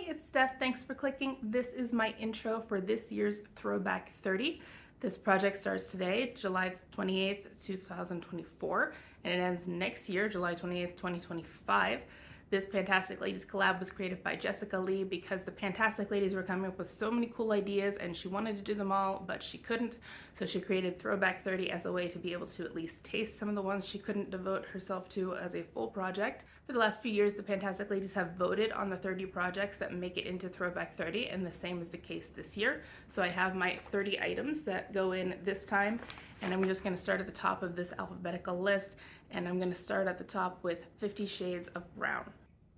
it's Steph. Thanks for clicking. This is my intro for this year's Throwback 30. This project starts today, July 28th, 2024, and it ends next year, July 28th, 2025. This Fantastic Ladies collab was created by Jessica Lee because the Fantastic Ladies were coming up with so many cool ideas and she wanted to do them all, but she couldn't. So she created Throwback 30 as a way to be able to at least taste some of the ones she couldn't devote herself to as a full project. For the last few years, the Fantastic Ladies have voted on the 30 projects that make it into Throwback 30, and the same is the case this year. So I have my 30 items that go in this time, and I'm just going to start at the top of this alphabetical list, and I'm going to start at the top with 50 Shades of Brown.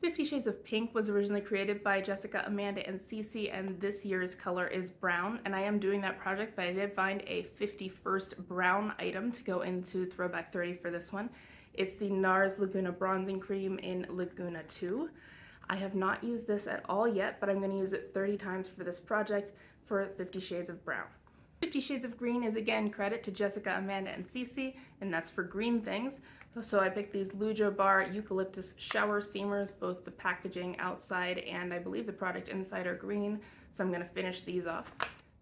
50 Shades of Pink was originally created by Jessica, Amanda, and Cece, and this year's color is brown, and I am doing that project, but I did find a 51st brown item to go into Throwback 30 for this one. It's the NARS Laguna Bronzing Cream in Laguna 2. I have not used this at all yet, but I'm going to use it 30 times for this project for 50 Shades of Brown. 50 Shades of Green is again credit to Jessica, Amanda, and Cece, and that's for green things. So I picked these Lujo Bar Eucalyptus Shower Steamers, both the packaging outside and I believe the product inside are green, so I'm going to finish these off.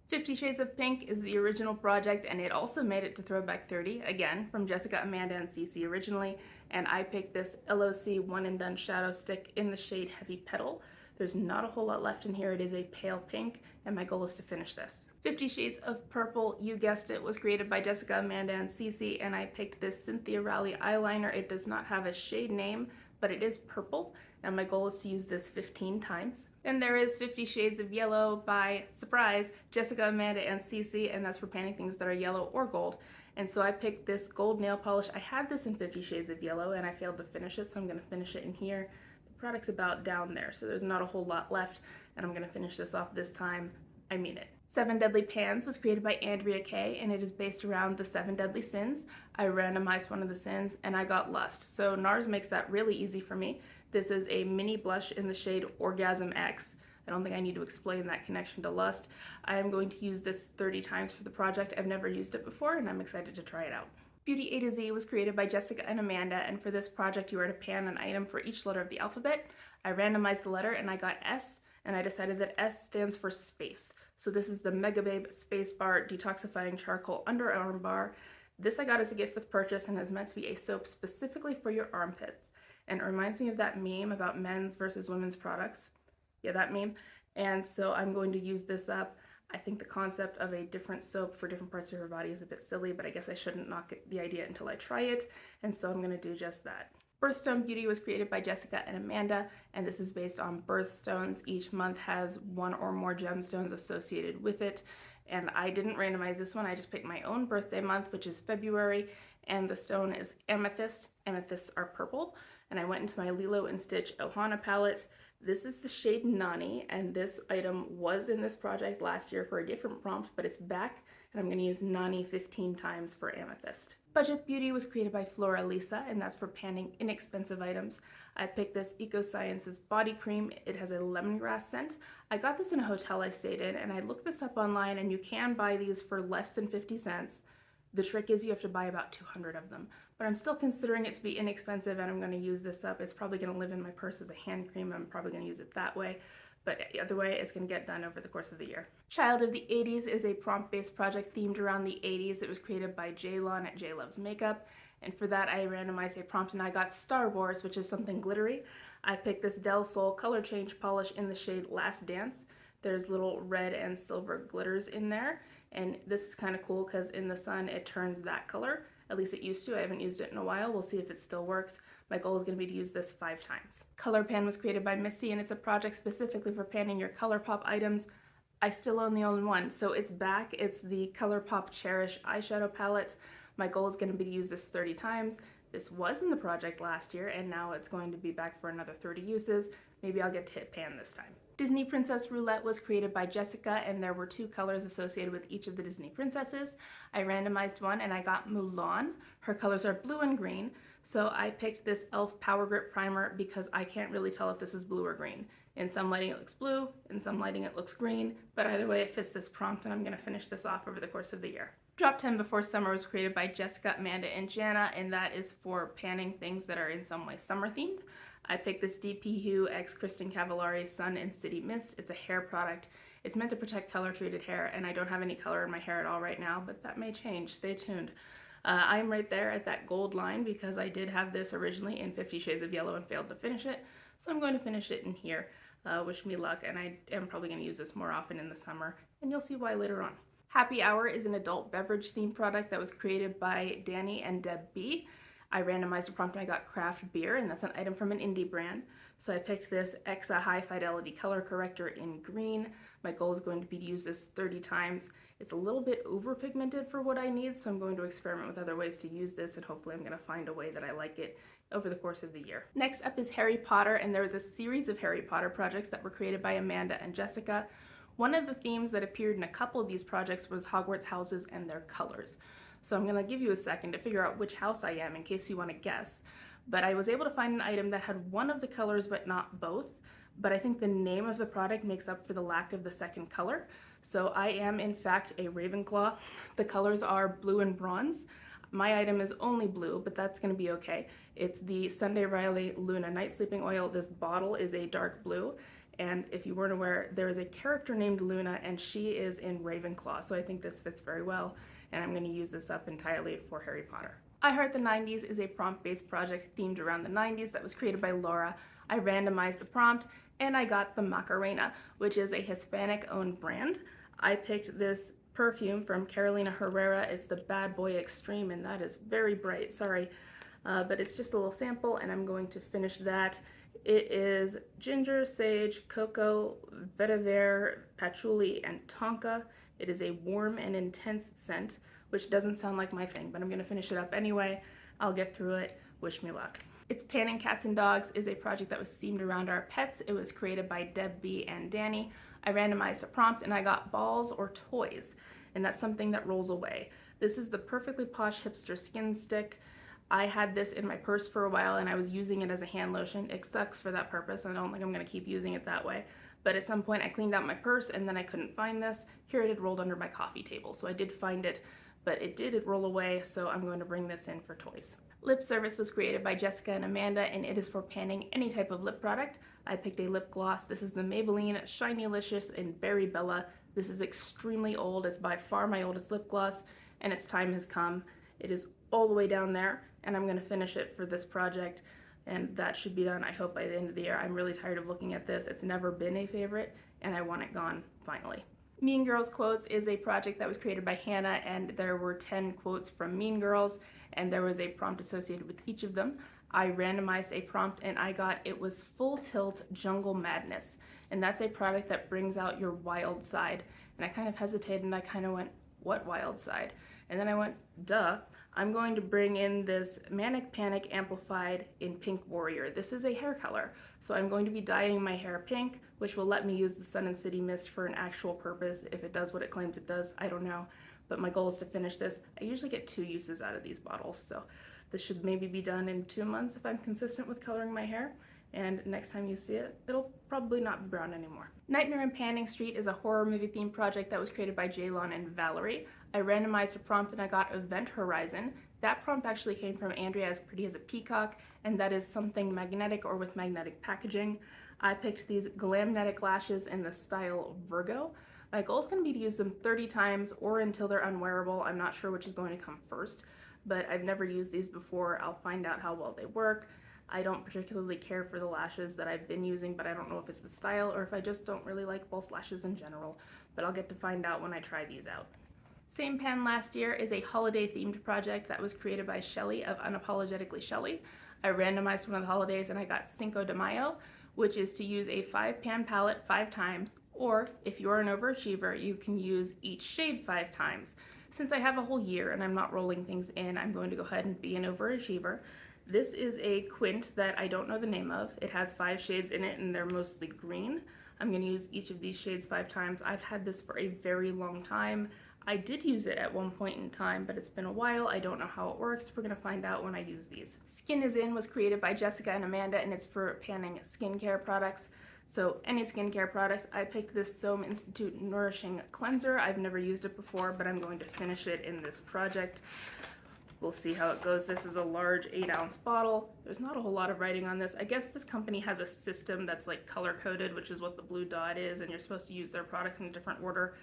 50 Shades of Pink is the original project, and it also made it to Throwback 30, again, from Jessica, Amanda, and Cece originally, and I picked this LOC One and Done Shadow Stick in the shade Heavy Petal. There's not a whole lot left in here. It is a pale pink, and my goal is to finish this. 50 Shades of Purple, you guessed it, was created by Jessica, Amanda, and Cece, and I picked this Cynthia Rowley eyeliner. It does not have a shade name, but it is purple, and my goal is to use this 15 times. Then there is 50 Shades of Yellow by, surprise, Jessica, Amanda, and Cece, and that's for panning things that are yellow or gold. And so I picked this gold nail polish. I had this in 50 Shades of Yellow, and I failed to finish it, so I'm going to finish it in here. The product's about down there, so there's not a whole lot left, and I'm going to finish this off this time. I mean it. 7 Deadly Pans was created by Andreea K, and it is based around the 7 deadly sins. I randomized one of the sins, and I got lust. So NARS makes that really easy for me. This is a mini blush in the shade Orgasm X. I don't think I need to explain that connection to lust. I am going to use this 30 times for the project. I've never used it before, and I'm excited to try it out. Beauty A to Z was created by Jessica and Amanda, and for this project you are to pan an item for each letter of the alphabet. I randomized the letter, and I got S, and I decided that S stands for space. So this is the Mega Babe Space Bar Detoxifying Charcoal Underarm Bar. This I got as a gift with purchase and is meant to be a soap specifically for your armpits. And it reminds me of that meme about men's versus women's products. Yeah, that meme. And so I'm going to use this up. I think the concept of a different soap for different parts of your body is a bit silly, but I guess I shouldn't knock the idea until I try it. And so I'm going to do just that. Birthstone Beauty was created by Jessica and Amanda, and this is based on birthstones. Each month has one or more gemstones associated with it, and I didn't randomize this one. I just picked my own birthday month, which is February, and the stone is amethyst. Amethysts are purple, and I went into my Lilo & Stitch Ohana palette. This is the shade Nani, and this item was in this project last year for a different prompt, but it's back, and I'm going to use Nani 15 times for amethyst. Budget Beauty was created by Flora Lisa, and that's for panning inexpensive items. I picked this Eco Sciences body cream. It has a lemongrass scent. I got this in a hotel I stayed in, and I looked this up online, and you can buy these for less than 50 cents. The trick is you have to buy about 200 of them, but I'm still considering it to be inexpensive, and I'm going to use this up. It's probably going to live in my purse as a hand cream. I'm probably going to use it that way, but either way, it's going to get done over the course of the year. Child of the 80s is a prompt-based project themed around the 80s. It was created by J-Lon at J Loves Makeup, and for that I randomized a prompt, and I got Star Wars, which is something glittery. I picked this Del Sol color change polish in the shade Last Dance. There's little red and silver glitters in there, and this is kind of cool because in the sun it turns that color. At least it used to. I haven't used it in a while. We'll see if it still works. My goal is going to be to use this 5 times. Color Pan was created by Misty, and it's a project specifically for panning your ColourPop items. I still own the only one, so it's back. It's the ColourPop Cherish eyeshadow palette. My goal is going to be to use this 30 times. This was in the project last year, and now it's going to be back for another 30 uses. Maybe I'll get to hit pan this time. Disney Princess Roulette was created by Jessica, and there were 2 colors associated with each of the Disney princesses. I randomized one, and I got Mulan. Her colors are blue and green, so I picked this e.l.f. Power Grip Primer because I can't really tell if this is blue or green. In some lighting it looks blue, in some lighting it looks green, but either way it fits this prompt, and I'm going to finish this off over the course of the year. Drop 10 Before Summer was created by Jessica, Amanda, and Jana, and that is for panning things that are in some way summer themed. I picked this DP Hue X Kristen Cavallari Sun and City Mist. It's a hair product. It's meant to protect color treated hair, and I don't have any color in my hair at all right now, but that may change. Stay tuned. I'm right there at that gold line because I did have this originally in 50 Shades of Yellow and failed to finish it, so I'm going to finish it in here. Wish me luck, and I am probably going to use this more often in the summer, and you'll see why later on. Happy Hour is an adult beverage themed product that was created by Danny and Deb B. I randomized a prompt and I got craft beer, and that's an item from an indie brand. So I picked this Exa High Fidelity Color Corrector in green. My goal is going to be to use this 30 times. It's a little bit over pigmented for what I need, so I'm going to experiment with other ways to use this, and hopefully I'm going to find a way that I like it over the course of the year. Next up is Harry Potter, and there was a series of Harry Potter projects that were created by Amanda and Jessica. One of the themes that appeared in a couple of these projects was Hogwarts houses and their colors. So I'm going to give you a second to figure out which house I am in case you want to guess. But I was able to find an item that had one of the colors but not both. But I think the name of the product makes up for the lack of the second color. So I am in fact a Ravenclaw. The colors are blue and bronze. My item is only blue, but that's going to be okay. It's the Sunday Riley Luna Night Sleeping Oil. This bottle is a dark blue. And if you weren't aware, there is a character named Luna, and she is in Ravenclaw, so I think this fits very well, and I'm going to use this up entirely for Harry Potter. I Heart the 90s is a prompt-based project themed around the 90s that was created by Laura. I randomized the prompt, and I got the Macarena, which is a Hispanic-owned brand. I picked this perfume from Carolina Herrera. It's the Bad Boy Extreme, and that is very bright, sorry. But it's just a little sample, and I'm going to finish that. It is ginger, sage, cocoa, vetiver, patchouli, and tonka. It is a warm and intense scent, which doesn't sound like my thing, but I'm going to finish it up anyway. I'll get through it. Wish me luck. It's Panning Cats and Dogs is a project that was themed around our pets. It was created by Deb B and Danny. I randomized a prompt and I got balls or toys, and that's something that rolls away. This is the Perfectly Posh Hipster Skin Stick. I had this in my purse for a while and I was using it as a hand lotion. It sucks for that purpose. I don't think I'm going to keep using it that way. But at some point I cleaned out my purse and then I couldn't find this. Here it had rolled under my coffee table, so I did find it, but it did roll away, so I'm going to bring this in for toys. Lip Service was created by Jessica and Amanda, and it is for panning any type of lip product. I picked a lip gloss. This is the Maybelline Shinylicious in Berry Bella. This is extremely old. It's by far my oldest lip gloss, and its time has come. It is all the way down there, and I'm going to finish it for this project, and that should be done, I hope, by the end of the year. I'm really tired of looking at this. It's never been a favorite, and I want it gone finally. Mean Girls Quotes is a project that was created by Hannah, and there were 10 quotes from Mean Girls, and there was a prompt associated with each of them. I randomized a prompt and I got it was Full Tilt Jungle Madness, and that's a product that brings out your wild side. And I kind of hesitated and I kind of went, what wild side? And then I went, duh. I'm going to bring in this Manic Panic Amplified in Pink Warrior. This is a hair color, so I'm going to be dyeing my hair pink, which will let me use the Sun and City Mist for an actual purpose. If it does what it claims it does, I don't know. But my goal is to finish this. I usually get 2 uses out of these bottles, so this should maybe be done in 2 months if I'm consistent with coloring my hair. And next time you see it, it'll probably not be brown anymore. Nightmare on Panning Street is a horror movie themed project that was created by Jaylon and Valerie. I randomized a prompt and I got Event Horizon. That prompt actually came from Andreea as Pretty as a Peacock, and that is something magnetic or with magnetic packaging. I picked these Glamnetic lashes in the style Virgo. My goal is going to be to use them 30 times or until they're unwearable. I'm not sure which is going to come first, but I've never used these before. I'll find out how well they work. I don't particularly care for the lashes that I've been using, but I don't know if it's the style or if I just don't really like false lashes in general, but I'll get to find out when I try these out. Same Pen Last Year is a holiday themed project that was created by Shelly of Unapologetically Shelly. I randomized one of the holidays and I got Cinco de Mayo, which is to use a 5-pan palette 5 times, or if you're an overachiever, you can use each shade 5 times. Since I have a whole year and I'm not rolling things in, I'm going to go ahead and be an overachiever. This is a quint that I don't know the name of. It has 5 shades in it and they're mostly green. I'm going to use each of these shades 5 times. I've had this for a very long time. I did use it at one point in time, but it's been a while. I don't know how it works. We're going to find out when I use these. Skin is In was created by Jessica and Amanda, and it's for panning skincare products. So any skincare products, I picked this Soam Institute Nourishing Cleanser. I've never used it before, but I'm going to finish it in this project. We'll see how it goes. This is a large 8-ounce bottle. There's not a whole lot of writing on this. I guess this company has a system that's like color-coded, which is what the blue dot is, and you're supposed to use their products in a different order.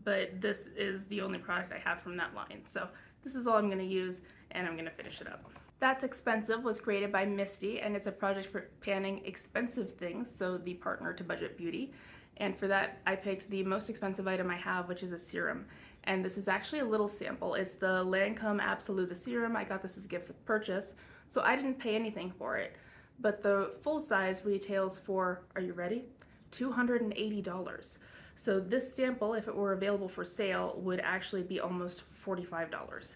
But this is the only product I have from that line. So this is all I'm gonna use, and I'm gonna finish it up. That's Expensive was created by Misty, and it's a project for panning expensive things, so the partner to budget beauty. And for that, I picked the most expensive item I have, which is a serum. And this is actually a little sample. It's the Lancome Absolute the Serum. I got this as a gift with purchase, so I didn't pay anything for it. But the full size retails for, are you ready? $280. So this sample, if it were available for sale, would actually be almost $45.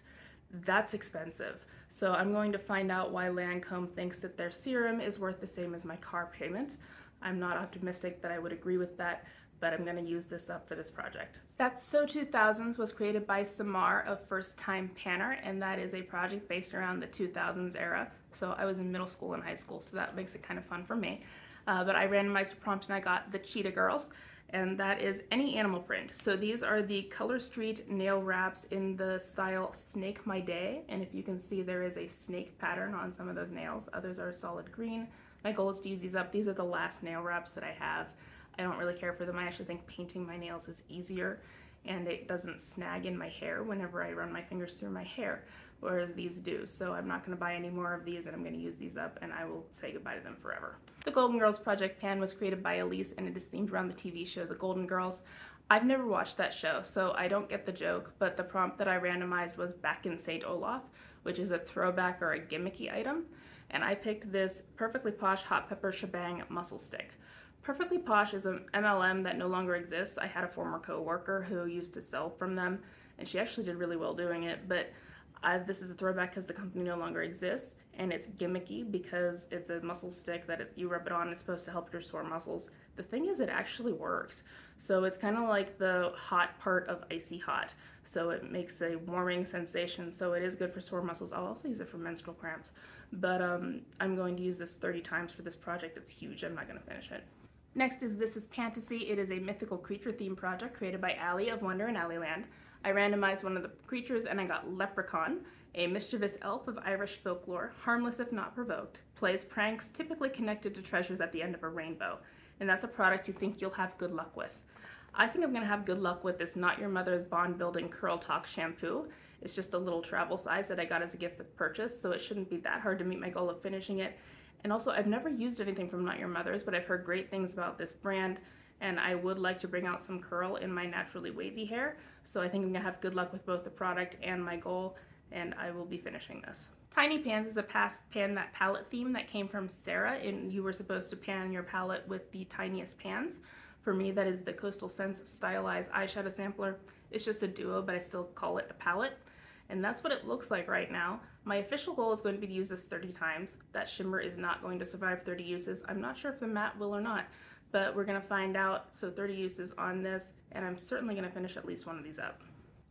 That's expensive. So I'm going to find out why Lancome thinks that their serum is worth the same as my car payment. I'm not optimistic that I would agree with that, but I'm gonna use this up for this project. That's So 2000s was created by Samar of First Time Panner, and that is a project based around the 2000s era. So I was in middle school and high school, so that makes it kind of fun for me. But I randomized a prompt and I got the Cheetah Girls, and that is any animal print. So these are the Color Street nail wraps in the style Snake My Day, and if you can see, there is a snake pattern on some of those nails. Others are solid green. My goal is to use these up. These are the last nail wraps that I have. I don't really care for them. I actually think painting my nails is easier, and it doesn't snag in my hair whenever I run my fingers through my hair, whereas these do. So I'm not going to buy any more of these, and I'm going to use these up, and I will say goodbye to them forever. The Golden Girls Project Pan was created by Elise, and it is themed around the TV show The Golden Girls. I've never watched that show, so I don't get the joke, but the prompt that I randomized was Back in St. Olaf, which is a throwback or a gimmicky item, and I picked this Perfectly Posh Hot Pepper Shebang Muscle Stick. Perfectly Posh is an MLM that no longer exists. I had a former co-worker who used to sell from them, and she actually did really well doing it, but this is a throwback because the company no longer exists, and it's gimmicky because it's a muscle stick that you rub it on, it's supposed to help your sore muscles. The thing is, it actually works. So it's kind of like the hot part of Icy Hot. So it makes a warming sensation, so it is good for sore muscles. I'll also use it for menstrual cramps, but I'm going to use this 30 times for this project. It's huge. I'm not going to finish it. Next is This Is Fantasy. It is a mythical creature theme project created by Allie of Wonder in Alleyland. I randomized one of the creatures and I got Leprechaun, a mischievous elf of Irish folklore, harmless if not provoked, plays pranks typically connected to treasures at the end of a rainbow. And that's a product you think you'll have good luck with. I think I'm going to have good luck with this Not Your Mother's Bond Building Curl Talk shampoo. It's just a little travel size that I got as a gift with purchase, so it shouldn't be that hard to meet my goal of finishing it. And also, I've never used anything from Not Your Mother's, but I've heard great things about this brand, and I would like to bring out some curl in my naturally wavy hair, so I think I'm going to have good luck with both the product and my goal, and I will be finishing this. Tiny Pans is a past pan that palette theme that came from Sarah, and you were supposed to pan your palette with the tiniest pans. For me, that is the Coastal Scents Stylized Eyeshadow Sampler. It's just a duo, but I still call it a palette. And that's what it looks like right now. My official goal is going to be to use this 30 times. That shimmer is not going to survive 30 uses. I'm not sure if the matte will or not, but we're gonna find out. So 30 uses on this, and I'm certainly gonna finish at least one of these up.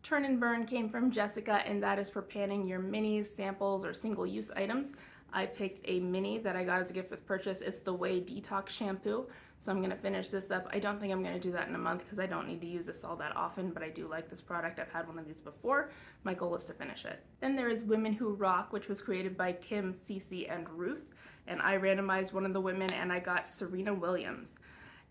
Turn and Burn came from Jessica, and that is for panning your minis, samples, or single-use items. I picked a mini that I got as a gift with purchase. It's the Way Detox Shampoo. So I'm gonna finish this up. I don't think I'm gonna do that in a month because I don't need to use this all that often, but I do like this product. I've had one of these before. My goal is to finish it. Then there is Women Who Rock, which was created by Kim, Cece, and Ruth. And I randomized one of the women and I got Serena Williams.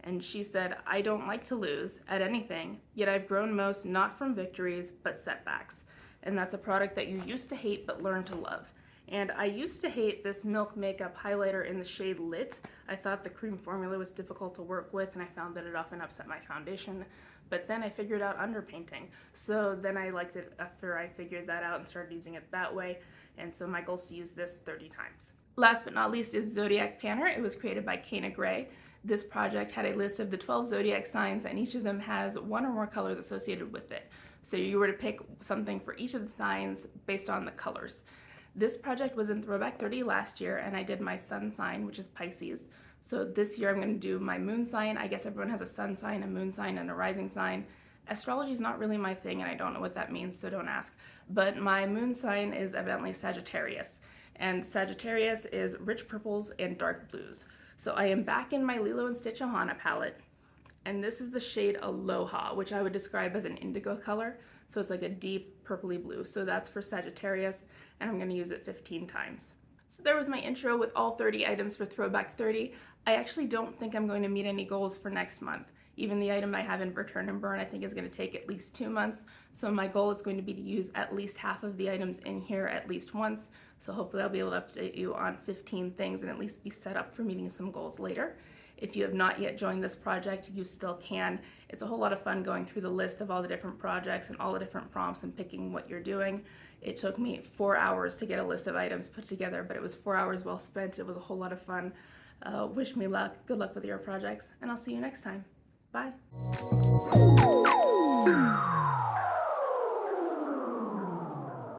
And she said, I don't like to lose at anything, yet I've grown most not from victories, but setbacks. And that's a product that you used to hate but learned to love. And I used to hate this Milk Makeup highlighter in the shade Lit. I thought the cream formula was difficult to work with, and I found that it often upset my foundation. But then I figured out underpainting. So then I liked it after I figured that out and started using it that way. And so my goal is to use this 30 times. Last but not least is Zodiac Panner. It was created by Kana Gray. This project had a list of the 12 zodiac signs, and each of them has one or more colors associated with it. So you were to pick something for each of the signs based on the colors. This project was in Throwback 30 last year, and I did my sun sign, which is Pisces. So this year I'm going to do my moon sign. I guess everyone has a sun sign, a moon sign, and a rising sign. Astrology is not really my thing, and I don't know what that means, so don't ask. But my moon sign is evidently Sagittarius, and Sagittarius is rich purples and dark blues. So I am back in my Lilo & Stitch Ohana palette, and this is the shade Aloha, which I would describe as an indigo color. So it's like a deep purpley blue. So that's for Sagittarius, and I'm going to use it 15 times. So there was my intro with all 30 items for Throwback 30. I actually don't think I'm going to meet any goals for next month. Even the item I have in Return and Burn I think is going to take at least 2 months. So my goal is going to be to use at least half of the items in here at least once. So hopefully I'll be able to update you on 15 things and at least be set up for meeting some goals later. If you have not yet joined this project, you still can. It's a whole lot of fun going through the list of all the different projects and all the different prompts and picking what you're doing. It took me 4 hours to get a list of items put together, but it was 4 hours well spent. It was a whole lot of fun. Wish me luck. Good luck with your projects, and I'll see you next time. Bye.